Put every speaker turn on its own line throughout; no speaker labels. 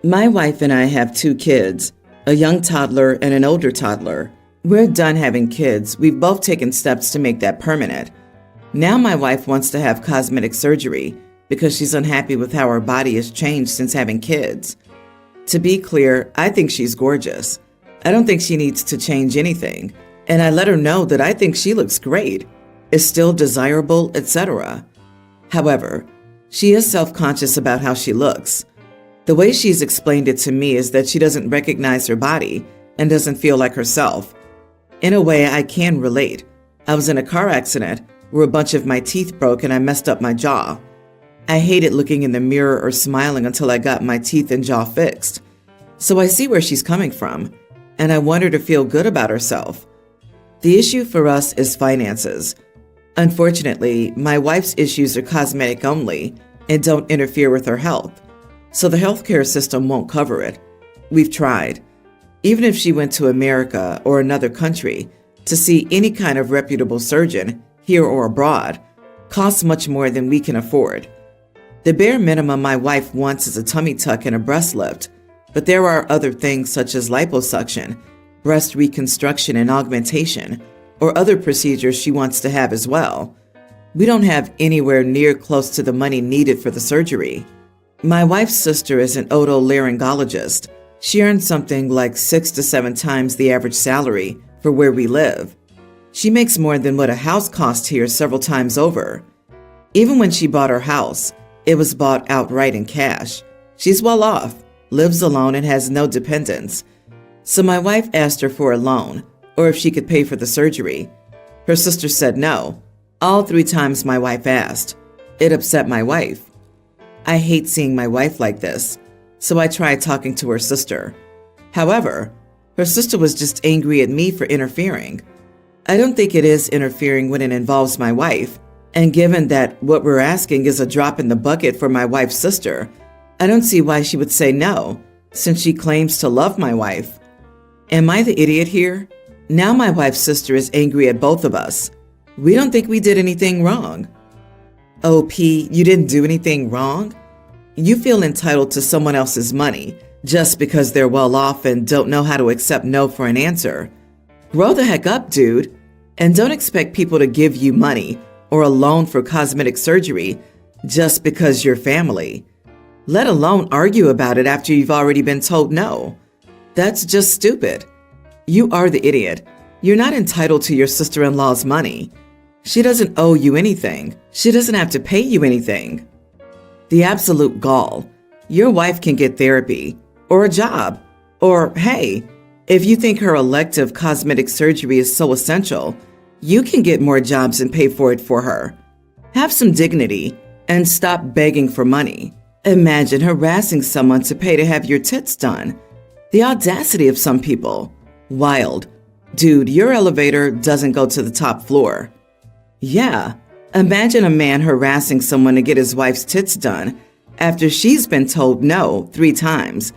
My wife and I have 2 kids, a young toddler and an older toddler. We're done having kids. We've both taken steps to make that permanent. Now my wife wants to have cosmetic surgery because she's unhappy with how her body has changed since having kids. To be clear, I think she's gorgeous. I don't think she needs to change anything. And I let her know that I think she looks great, is still desirable, etc. However, she is self-conscious about how she looks. The way she's explained it to me is that she doesn't recognize her body and doesn't feel like herself. In a way, I can relate. I was in a car accident where a bunch of my teeth broke and I messed up my jaw. I hated looking in the mirror or smiling until I got my teeth and jaw fixed. So I see where she's coming from, and I want her to feel good about herself. The issue for us is finances. Unfortunately, my wife's issues are cosmetic only and don't interfere with her health, so the healthcare system won't cover it. We've tried. Even if she went to America or another country to see any kind of reputable surgeon, here or abroad, costs much more than we can afford. The bare minimum my wife wants is a tummy tuck and a breast lift, but there are other things such as liposuction, breast reconstruction and augmentation, or other procedures she wants to have as well. We don't have anywhere near close to the money needed for the surgery. My wife's sister is an otolaryngologist. She earns something like 6 to 7 times the average salary for where we live. She makes more than what a house costs here several times over. Even when she bought her house, it was bought outright in cash. She's well off, lives alone, and has no dependents. So my wife asked her for a loan, or if she could pay for the surgery. Her sister said no. All 3 times my wife asked. It upset my wife. I hate seeing my wife like this, so I tried talking to her sister. However, her sister was just angry at me for interfering. I don't think it is interfering when it involves my wife, and given that what we're asking is a drop in the bucket for my wife's sister, I don't see why she would say no, since she claims to love my wife. Am I the idiot here? Now my wife's sister is angry at both of us. We don't think we did anything wrong. OP, you didn't do anything wrong? You feel entitled to someone else's money just because they're well off and don't know how to accept no for an answer. Grow the heck up, dude, and don't expect people to give you money or a loan for cosmetic surgery just because you're family. Let alone argue about it after you've already been told no. That's just stupid. You are the idiot. You're not entitled to your sister-in-law's money. She doesn't owe you anything. She doesn't have to pay you anything. The absolute gall. Your wife can get therapy or a job, or hey, if you think her elective cosmetic surgery is so essential, you can get more jobs and pay for it for her. Have some dignity and stop begging for money. Imagine harassing someone to pay to have your tits done. The audacity of some people. Wild. Dude, your elevator doesn't go to the top floor. Yeah, imagine a man harassing someone to get his wife's tits done after she's been told no 3 times.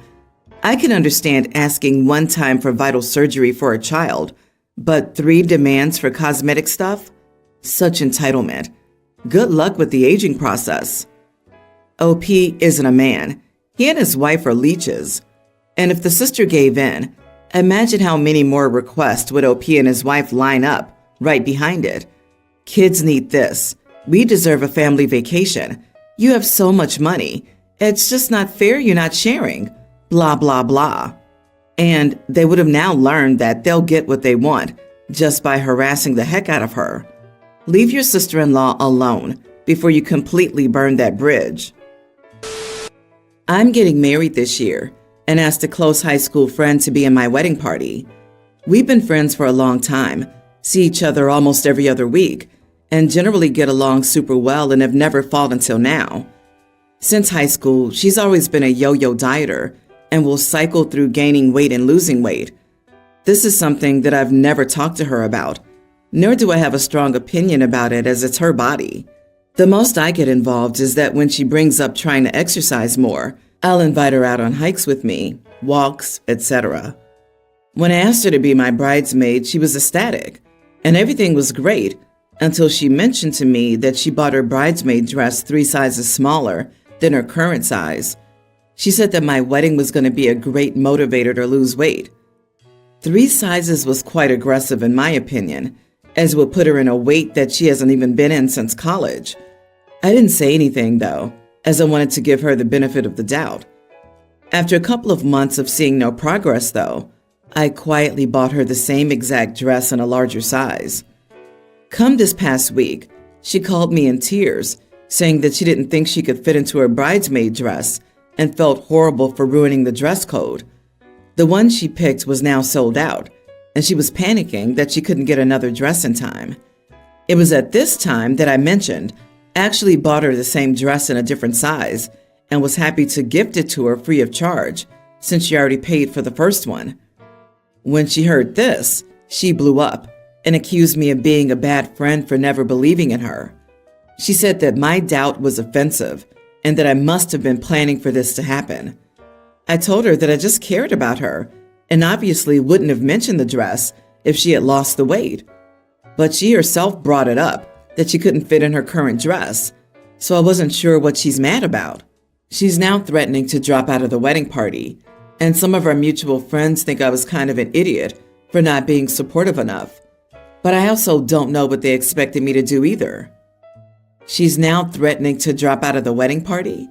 I can understand asking 1 time for vital surgery for a child, but 3 demands for cosmetic stuff? Such entitlement. Good luck with the aging process. OP isn't a man. He and his wife are leeches. And if the sister gave in, imagine how many more requests would OP and his wife line up right behind it. Kids need this. We deserve a family vacation. You have so much money. It's just not fair you're not sharing. Blah, blah, blah. And they would have now learned that they'll get what they want just by harassing the heck out of her. Leave your sister-in-law alone before you completely burn that bridge. I'm getting married this year and asked a close high school friend to be in my wedding party. We've been friends for a long time, see each other almost every other week, and generally get along super well and have never fought until now. Since high school, she's always been a yo-yo dieter and will cycle through gaining weight and losing weight. This is something that I've never talked to her about, nor do I have a strong opinion about it as it's her body. The most I get involved is that when she brings up trying to exercise more, I'll invite her out on hikes with me, walks, etc. When I asked her to be my bridesmaid, she was ecstatic, and everything was great until she mentioned to me that she bought her bridesmaid dress 3 sizes smaller than her current size. She said that my wedding was going to be a great motivator to lose weight. 3 sizes was quite aggressive in my opinion, as it would put her in a weight that she hasn't even been in since college. I didn't say anything though, as I wanted to give her the benefit of the doubt. After a couple of months of seeing no progress though, I quietly bought her the same exact dress in a larger size. Come this past week, she called me in tears, saying that she didn't think she could fit into her bridesmaid dress and felt horrible for ruining the dress code. The one she picked was now sold out, and she was panicking that she couldn't get another dress in time. It was at this time that I mentioned I actually bought her the same dress in a different size and was happy to gift it to her free of charge since she already paid for the first one. When she heard this, she blew up and accused me of being a bad friend for never believing in her. She said that my doubt was offensive and that I must have been planning for this to happen. I told her that I just cared about her and obviously wouldn't have mentioned the dress if she had lost the weight. But she herself brought it up that she couldn't fit in her current dress, so I wasn't sure what she's mad about. She's now threatening to drop out of the wedding party, and some of our mutual friends think I was kind of an idiot for not being supportive enough. But I also don't know what they expected me to do either. She's now threatening to drop out of the wedding party?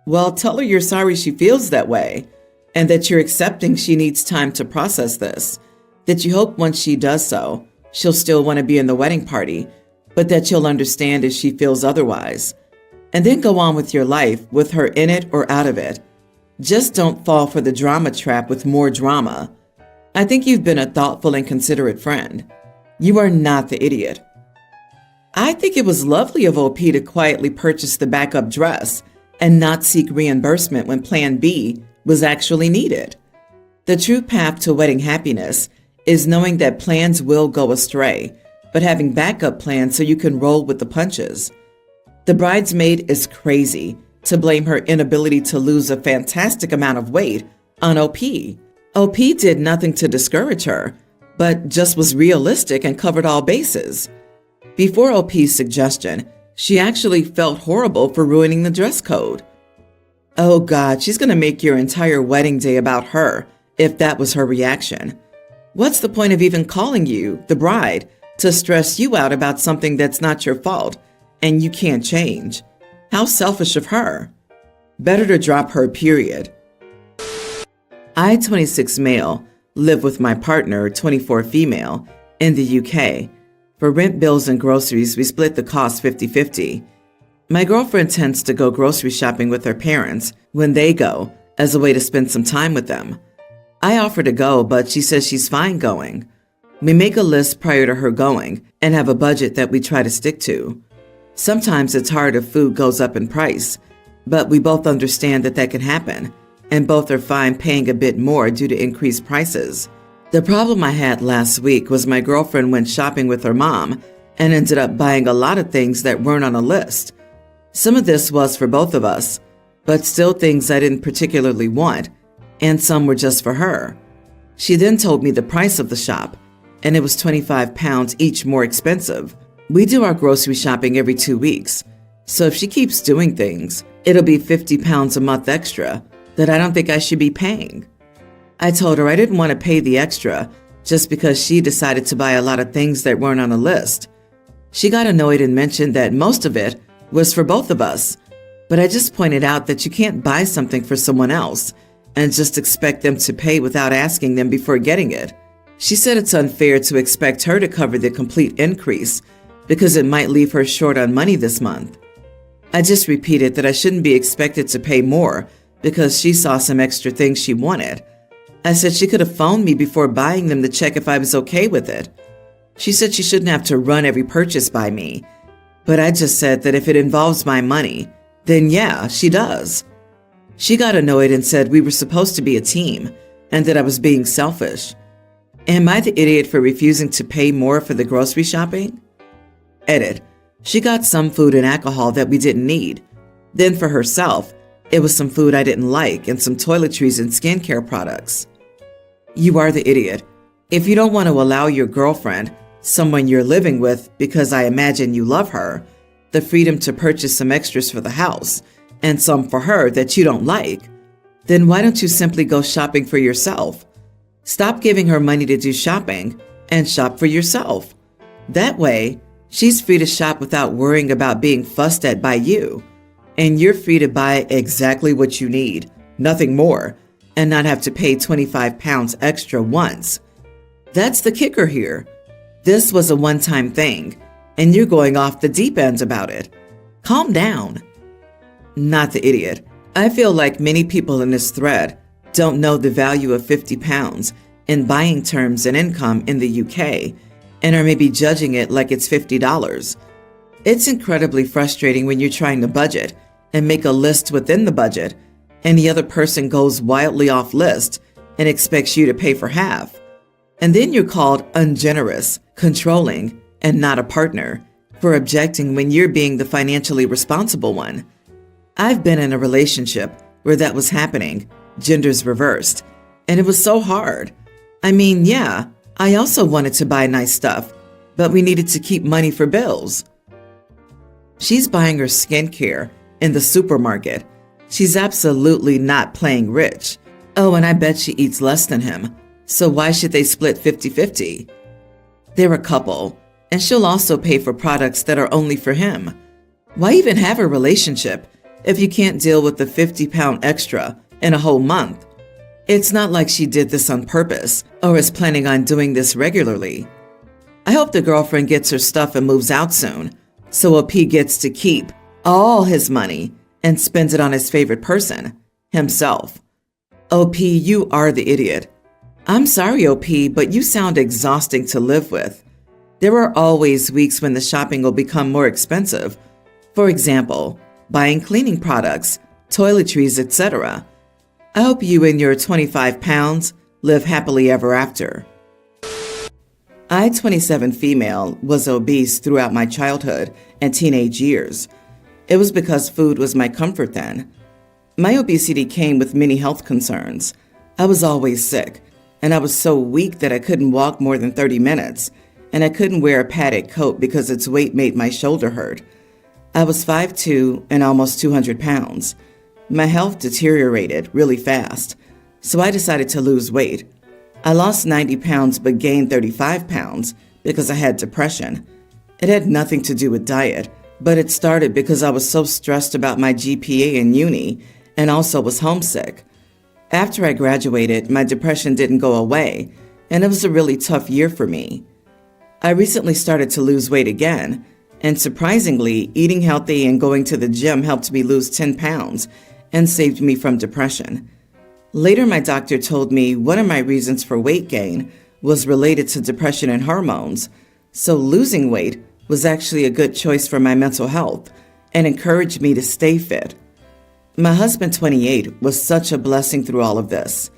Well, tell her you're sorry she feels that way, and that you're accepting she needs time to process this, that you hope once she does so, she'll still want to be in the wedding party, but that you'll understand if she feels otherwise. And then go on with your life with her in it or out of it. Just don't fall for the drama trap with more drama. I think you've been a thoughtful and considerate friend. You are not the idiot. I think it was lovely of OP to quietly purchase the backup dress and not seek reimbursement when Plan B was actually needed. The true path to wedding happiness is knowing that plans will go astray, but having backup plans so you can roll with the punches. The bridesmaid is crazy to blame her inability to lose a fantastic amount of weight on OP. OP did nothing to discourage her, but just was realistic and covered all bases. Before OP's suggestion, she actually felt horrible for ruining the dress code. Oh God, she's going to make your entire wedding day about her if that was her reaction. What's the point of even calling you, the bride, to stress you out about something that's not your fault and you can't change? How selfish of her. Better to drop her, period. I, 26 male, live with my partner, 24 female, in the UK. For rent, bills, and groceries, we split the cost 50-50. My girlfriend tends to go grocery shopping with her parents when they go, as a way to spend some time with them. I offer to go, but she says she's fine going. We make a list prior to her going and have a budget that we try to stick to. Sometimes it's hard if food goes up in price, but we both understand that that can happen, and both are fine paying a bit more due to increased prices. The problem I had last week was my girlfriend went shopping with her mom and ended up buying a lot of things that weren't on a list. Some of this was for both of us, but still things I didn't particularly want, and some were just for her. She then told me the price of the shop, and it was £25 each more expensive. We do our grocery shopping every 2 weeks, so if she keeps doing things, it'll be £50 a month extra that I don't think I should be paying. I told her I didn't want to pay the extra just because she decided to buy a lot of things that weren't on a list. She got annoyed and mentioned that most of it was for both of us, but I just pointed out that you can't buy something for someone else and just expect them to pay without asking them before getting it. She said it's unfair to expect her to cover the complete increase because it might leave her short on money this month. I just repeated that I shouldn't be expected to pay more because she saw some extra things she wanted. I said she could have phoned me before buying them to check if I was okay with it. She said she shouldn't have to run every purchase by me, but I just said that if it involves my money, then yeah, she does. She got annoyed and said we were supposed to be a team and that I was being selfish. Am I the idiot for refusing to pay more for the grocery shopping? Edit. She got some food and alcohol that we didn't need. Then for herself, it was some food I didn't like and some toiletries and skincare products. You are the idiot. If you don't want to allow your girlfriend, someone you're living with because I imagine you love her, the freedom to purchase some extras for the house and some for her that you don't like, Then why don't you simply go shopping for yourself? Stop giving her money to do shopping and shop for yourself. That way, she's free to shop without worrying about being fussed at by you. And you're free to buy exactly what you need, nothing more, and not have to pay 25 pounds extra once. That's the kicker here. This was a one-time thing, and you're going off the deep end about it. Calm down. Not the idiot. I feel like many people in this thread don't know the value of 50 pounds in buying terms and income in the UK and are maybe judging it like it's $50. It's incredibly frustrating when you're trying to budget and make a list within the budget and the other person goes wildly off list and expects you to pay for half. And then you're called ungenerous, controlling, and not a partner for objecting when you're being the financially responsible one. I've been in a relationship where that was happening, genders reversed, and it was so hard. I mean, yeah, I also wanted to buy nice stuff, but we needed to keep money for bills. She's buying her skincare in the supermarket. She's absolutely not playing rich. Oh, and I bet she eats less than him. So why should they split 50-50? They're a couple, and she'll also pay for products that are only for him. Why even have a relationship if you can't deal with the 50-pound extra in a whole month? It's not like she did this on purpose or is planning on doing this regularly. I hope the girlfriend gets her stuff and moves out soon, so OP gets to keep all his money and spends it on his favorite person, himself. OP, you are the idiot. I'm sorry, OP, but you sound exhausting to live with. There are always weeks when the shopping will become more expensive. For example, buying cleaning products, toiletries, etc. I hope you and your 25 pounds live happily ever after. I, 27 female, was obese throughout my childhood and teenage years. It was because food was my comfort then. My obesity came with many health concerns. I was always sick, and I was so weak that I couldn't walk more than 30 minutes, and I couldn't wear a padded coat because its weight made my shoulder hurt. I was 5'2" and almost 200 pounds. My health deteriorated really fast, so I decided to lose weight. I lost 90 pounds but gained 35 pounds because I had depression. It had nothing to do with diet, but it started because I was so stressed about my GPA in uni and also was homesick. After I graduated, my depression didn't go away, and it was a really tough year for me. I recently started to lose weight again, and surprisingly, eating healthy and going to the gym helped me lose 10 pounds and saved me from depression. Later, my doctor told me one of my reasons for weight gain was related to depression and hormones, so losing weight was actually a good choice for my mental health and encouraged me to stay fit. My husband, 28, was such a blessing through all of this.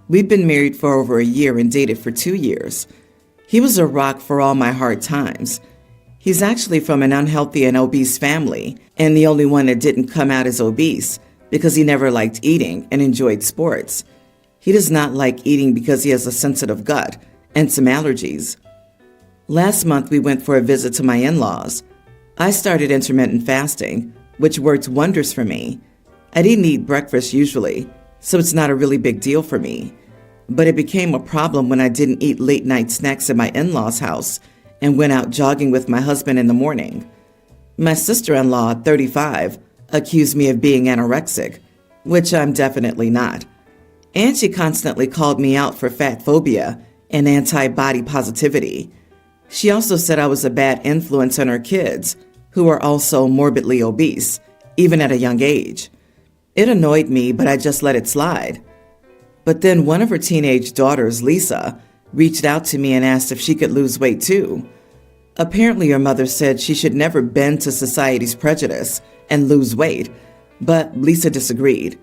We'd been married for over a year and dated for 2 years. He was a rock for all my hard times. He's actually from an unhealthy and obese family, and the only one that didn't come out as obese because he never liked eating and enjoyed sports. He does not like eating because he has a sensitive gut and some allergies. Last month, we went for a visit to my in-laws. I started intermittent fasting, which worked wonders for me. I didn't eat breakfast usually, so it's not a really big deal for me. But it became a problem when I didn't eat late-night snacks at my in-laws' house and went out jogging with my husband in the morning. My sister-in-law, 35, accused me of being anorexic, which I'm definitely not. And she constantly called me out for fat phobia and anti-body positivity. She also said I was a bad influence on her kids, who are also morbidly obese, even at a young age. It annoyed me, but I just let it slide. But then one of her teenage daughters, Lisa, reached out to me and asked if she could lose weight too. Apparently her mother said she should never bend to society's prejudice and lose weight, but Lisa disagreed.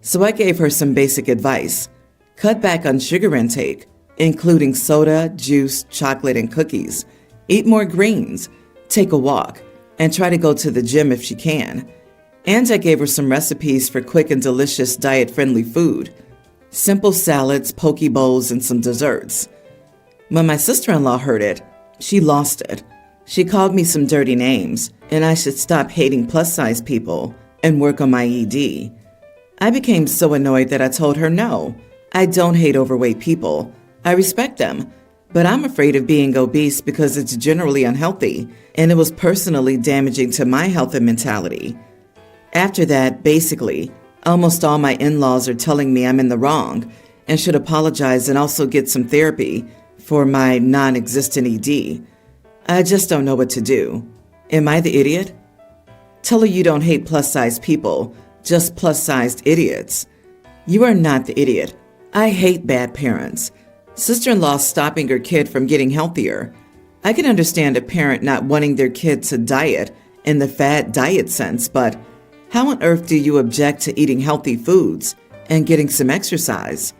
So I gave her some basic advice. Cut back on sugar intake, including soda, juice, chocolate, and cookies. Eat more greens, take a walk, and try to go to the gym if she can. And I gave her some recipes for quick and delicious diet-friendly food. Simple salads, poke bowls, and some desserts. When my sister-in-law heard it, she lost it. She called me some dirty names, and I should stop hating plus-size people and work on my ED. I became so annoyed that I told her no. I don't hate overweight people. I respect them. But I'm afraid of being obese because it's generally unhealthy, and it was personally damaging to my health and mentality. After that, basically, almost all my in-laws are telling me I'm in the wrong and should apologize and also get some therapy for my non-existent ED. I just don't know what to do. Am I the idiot? Tell her you don't hate plus-sized people, just plus-sized idiots. You are not the idiot. I hate bad parents. Sister-in-law stopping her kid from getting healthier. I can understand a parent not wanting their kid to diet in the fad diet sense, but how on earth do you object to eating healthy foods and getting some exercise?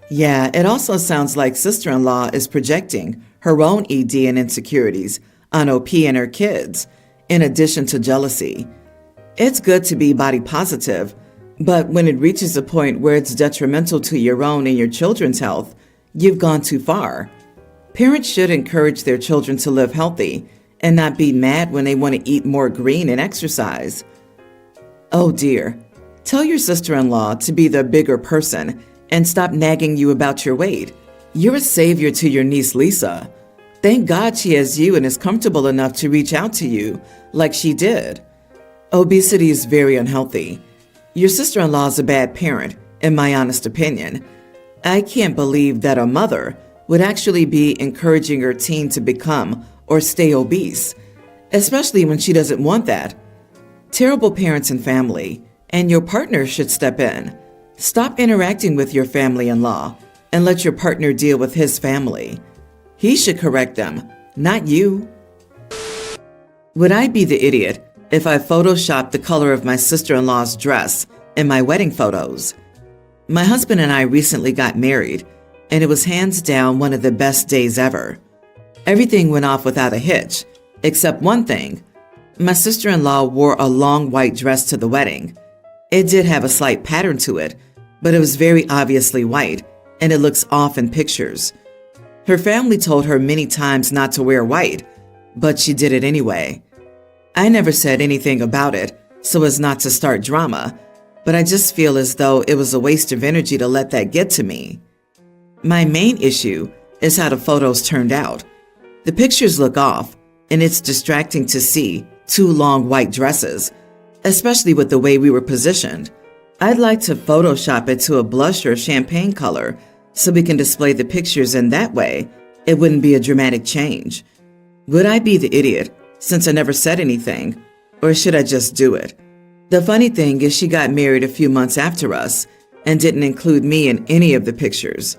Yeah, it also sounds like sister-in-law is projecting her own ED and insecurities on OP and her kids, in addition to jealousy. It's good to be body positive, but when it reaches a point where it's detrimental to your own and your children's health, you've gone too far. Parents should encourage their children to live healthy and not be mad when they want to eat more green and exercise. Oh dear, tell your sister-in-law to be the bigger person and stop nagging you about your weight. You're a savior to your niece Lisa. Thank God she has you and is comfortable enough to reach out to you like she did. Obesity is very unhealthy. Your sister-in-law is a bad parent, in my honest opinion. I can't believe that a mother would actually be encouraging her teen to become or stay obese, especially when she doesn't want that. Terrible parents and family, and your partner should step in. Stop interacting with your family-in-law and let your partner deal with his family. He should correct them, not you. Would I be the idiot if I photoshopped the color of my sister-in-law's dress in my wedding photos? My husband and I recently got married, and it was hands down one of the best days ever. Everything went off without a hitch, except one thing. My sister-in-law wore a long white dress to the wedding. It did have a slight pattern to it, but it was very obviously white, and it looks off in pictures. Her family told her many times not to wear white, but she did it anyway. I never said anything about it so as not to start drama, but I just feel as though it was a waste of energy to let that get to me. My main issue is how the photos turned out. The pictures look off, and it's distracting to see two long white dresses, especially with the way we were positioned. I'd like to Photoshop it to a blush or champagne color so we can display the pictures in that way. It wouldn't be a dramatic change. Would I be the idiot since I never said anything, or should I just do it? The funny thing is she got married a few months after us and didn't include me in any of the pictures.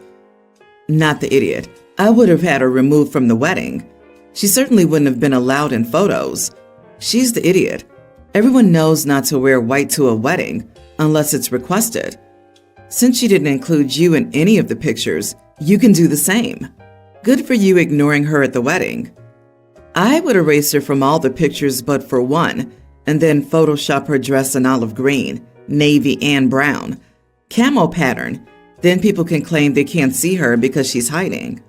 Not the idiot. I would have had her removed from the wedding. She certainly wouldn't have been allowed in photos. She's the idiot. Everyone knows not to wear white to a wedding unless it's requested. Since she didn't include you in any of the pictures, you can do the same. Good for you ignoring her at the wedding. I would erase her from all the pictures but for one, and then Photoshop her dress in olive green, navy, and brown. Camo pattern. Then people can claim they can't see her because she's hiding.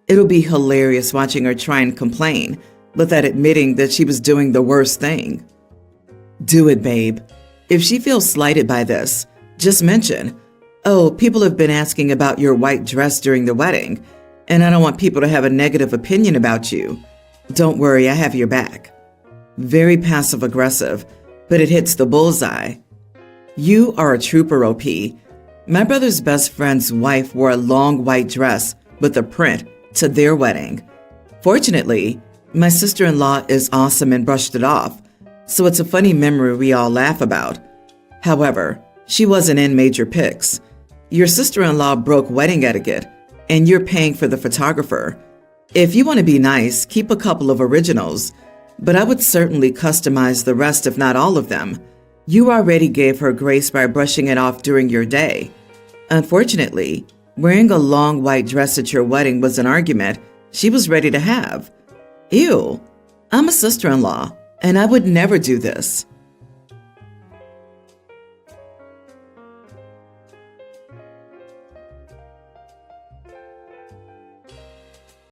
It'll be hilarious watching her try and complain without admitting that she was doing the worst thing. Do it, babe. If she feels slighted by this, just mention, "Oh, people have been asking about your white dress during the wedding, and I don't want people to have a negative opinion about you. Don't worry, I have your back." Very passive-aggressive, but it hits the bullseye. You are a trooper, OP. My brother's best friend's wife wore a long white dress with a print to their wedding. Fortunately, my sister-in-law is awesome and brushed it off, so it's a funny memory we all laugh about. However, she wasn't in major pics. Your sister-in-law broke wedding etiquette, and you're paying for the photographer. If you want to be nice, keep a couple of originals, but I would certainly customize the rest if not all of them. You already gave her grace by brushing it off during your day. Unfortunately, wearing a long white dress at your wedding was an argument she was ready to have. Ew, I'm a sister-in-law, and I would never do this.